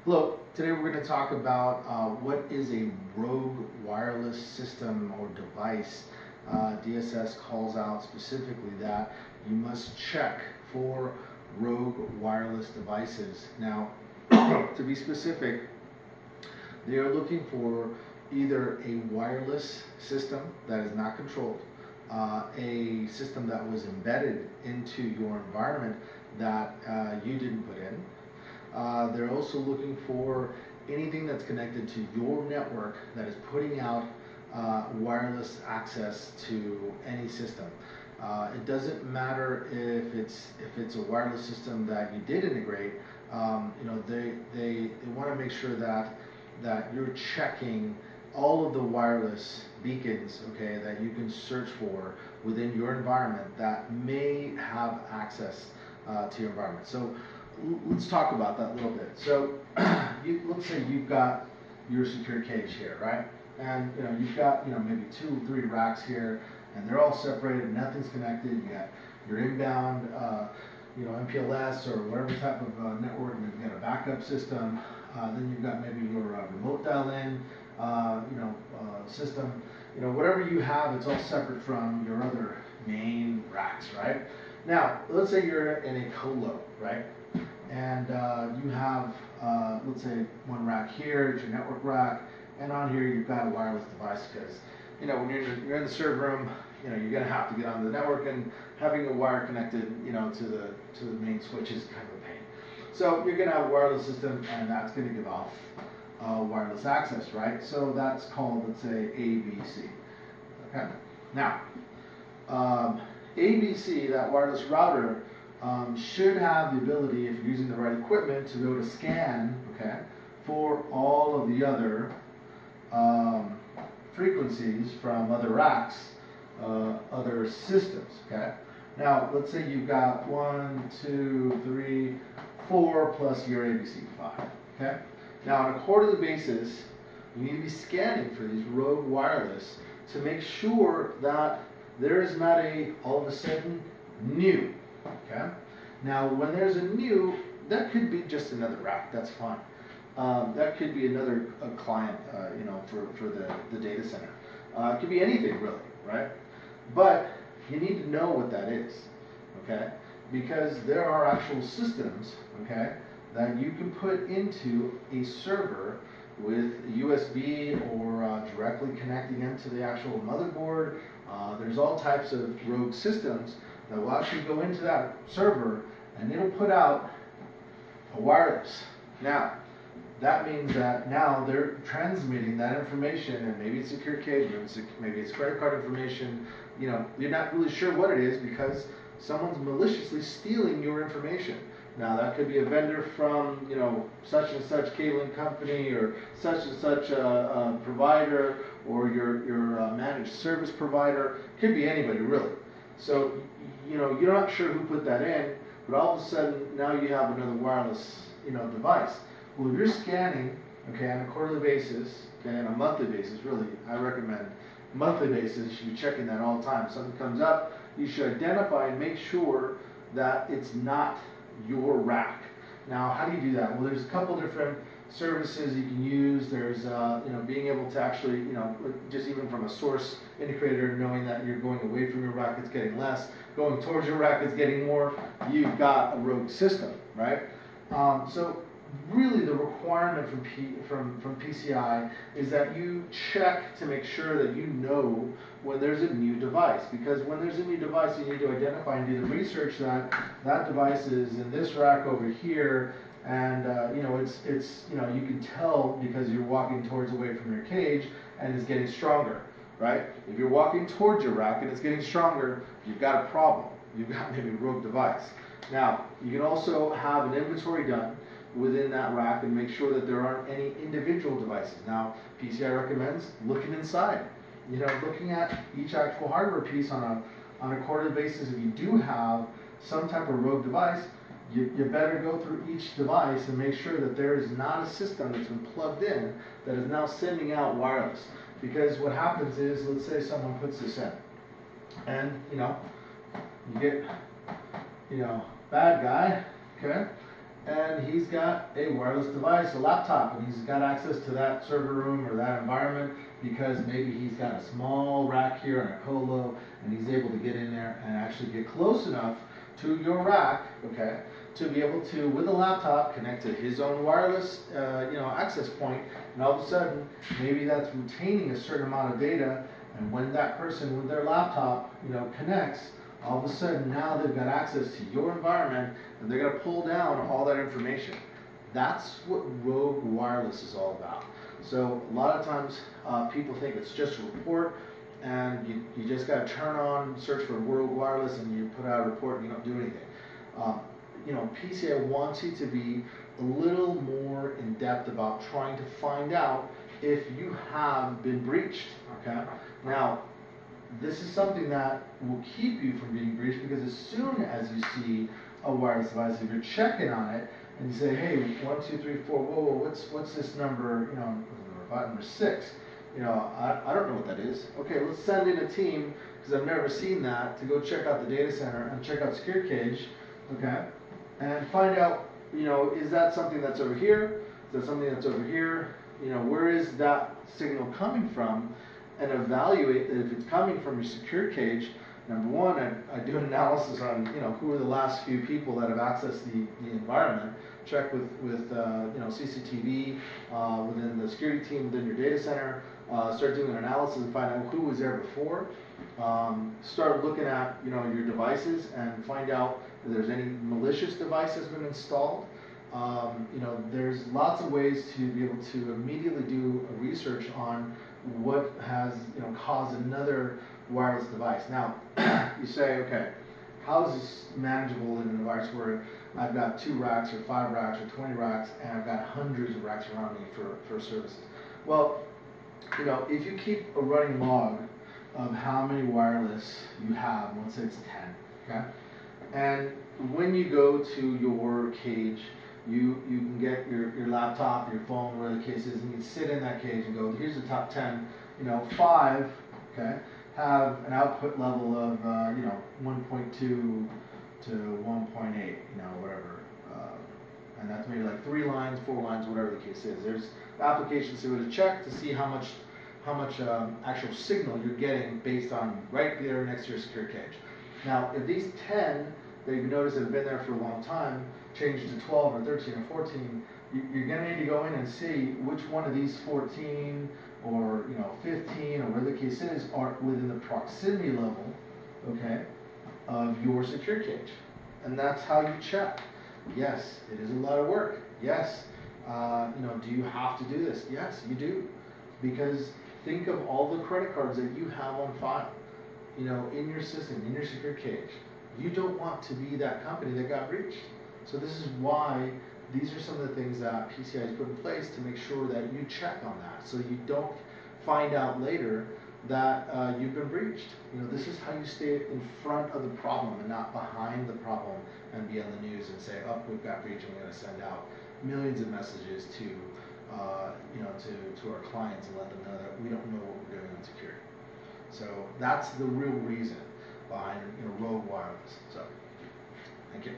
Hello, today we're going to talk about what is a rogue wireless system or device. DSS calls out specifically that you must check for rogue wireless devices. Now, to be specific, they are looking for either a wireless system that is not controlled, a system that was embedded into your environment that you didn't put in. They're also looking for anything that's connected to your network that is putting out wireless access to any system. It doesn't matter if it's a wireless system that you did integrate. They want to make sure that you're checking all of the wireless beacons, okay, that you can search for within your environment that may have access to your environment. So let's talk about that a little bit. So let's say you've got your secure cage here, right? And you've got maybe 2 or 3 racks here, and they're all separated, nothing's connected. You got your inbound MPLS or whatever type of network, and you've got a backup system. Then you've got maybe your remote dial-in system. Whatever you have, it's all separate from your other main racks, right? Now, let's say you're in a colo, right? And you have, let's say, 1 rack here, it's your network rack, and on here you've got a wireless device because, when you're in the server room, you're going to have to get on the network, and having a wire connected, to the main switch is kind of a pain. So you're going to have a wireless system, and that's going to give off wireless access, right? So that's called, let's say, ABC. Okay. Now, ABC, that wireless router, should have the ability, if you're using the right equipment, to be able to scan, okay, for all of the other frequencies from other racks, other systems, okay? Now, let's say you've got 1, 2, 3, 4 plus your ABC 5, okay? Now, on a quarterly basis, you need to be scanning for these rogue wireless to make sure that there is not all of a sudden new. Okay. Now, when there's a new, that could be just another rack. That's fine. That could be another client, for the data center. It could be anything really, right? But you need to know what that is, okay? Because there are actual systems, okay, that you can put into a server with USB or directly connecting into the actual motherboard. There's all types of rogue systems that will actually go into that server, and it'll put out a wireless. Now, that means that now they're transmitting that information, and maybe it's secure cage, maybe it's credit card information. You're not really sure what it is because someone's maliciously stealing your information. Now, that could be a vendor from, such and such cabling company, or such and such provider, or your managed service provider. It could be anybody, really. So, you're not sure who put that in, but all of a sudden, now you have another wireless, device. Well, if you're scanning, okay, on a quarterly basis, okay, on a monthly basis, really, I recommend monthly basis, you should be checking that all the time. If something comes up, you should identify and make sure that it's not your rack. Now, how do you do that? Well, there's a couple different services you can use. There's, being able to actually, just even from a source indicator, knowing that you're going away from your rack, it's getting less. Going towards your rack, it's getting more. You've got a rogue system, right? So really the requirement from PCI is that you check to make sure that you know when there's a new device, because when there's a new device, you need to identify and do the research that that device is in this rack over here, and it's you can tell because you're walking towards away from your cage and it's getting stronger, right? If you're walking towards your rack and it's getting stronger, you've got a problem. You've got maybe a rogue device. Now, you can also have an inventory done within that rack and make sure that there aren't any individual devices. Now, PCI recommends looking inside, looking at each actual hardware piece on a quarterly basis. If you do have some type of rogue device, you better go through each device and make sure that there is not a system that's been plugged in that is now sending out wireless. Because what happens is, let's say someone puts this in, and you get bad guy, okay, and he's got a wireless device, a laptop, and he's got access to that server room or that environment because maybe he's got a small rack here and a colo, and he's able to get in there and actually get close enough to your rack, okay, to be able to, with a laptop, connect to his own wireless, access point, and all of a sudden, maybe that's retaining a certain amount of data, and when that person with their laptop, connects, all of a sudden now they've got access to your environment, and they're going to pull down all that information. That's what rogue wireless is all about. So a lot of times people think it's just a report, and you just got to turn on, search for rogue wireless, and you put out a report and you don't do anything. PCI wants you to be a little more in depth about trying to find out if you have been breached. Okay. Now, this is something that will keep you from being breached, because as soon as you see a wireless device, if you're checking on it and you say, hey, 1, 2, 3, 4, whoa, what's this number? Number 6. I don't know what that is. Okay, let's send in a team, because I've never seen that, to go check out the data center and check out secure cage, okay, and find out, is that something that's over here? Is that something that's over here? Where is that signal coming from? And evaluate that if it's coming from your secure cage. Number one, I do an analysis on who are the last few people that have accessed the environment. Check with CCTV within the security team within your data center. Start doing an analysis and find out who was there before. Start looking at your devices and find out if there's any malicious device that's been installed. There's lots of ways to be able to immediately do a research on what has caused another wireless device. Now, you say, okay, how is this manageable in an environment where I've got 2 racks or 5 racks or 20 racks and I've got hundreds of racks around me for services? Well, if you keep a running log of how many wireless you have, let's say it's 10, okay? And when you go to your cage, you can get your laptop, your phone, whatever the case is, and you can sit in that cage and go, here's the top 10, 5, okay, have an output level of, 1.2 to 1.8, whatever. And that's maybe like 3 lines, 4 lines, whatever the case is. There's applications to check to see how much actual signal you're getting based on right there next to your secure cage. Now, if these 10 that you've noticed have been there for a long time changes to 12 or 13 or 14, you're going to need to go in and see which one of these 14 or 15 or whatever the case is are within the proximity level, okay, of your secure cage. And that's how you check. Yes, it is a lot of work. Yes, do you have to do this? Yes, you do. Because think of all the credit cards that you have on file, in your system, in your secure cage. You don't want to be that company that got breached. So this is why these are some of the things that PCI has put in place to make sure that you check on that, so you don't find out later that you've been breached. This is how you stay in front of the problem and not behind the problem and be on the news and say, oh, we've got breach and we're going to send out millions of messages to our clients and let them know that we don't know what we're doing on security. So that's the real reason behind rogue wireless. So, thank you.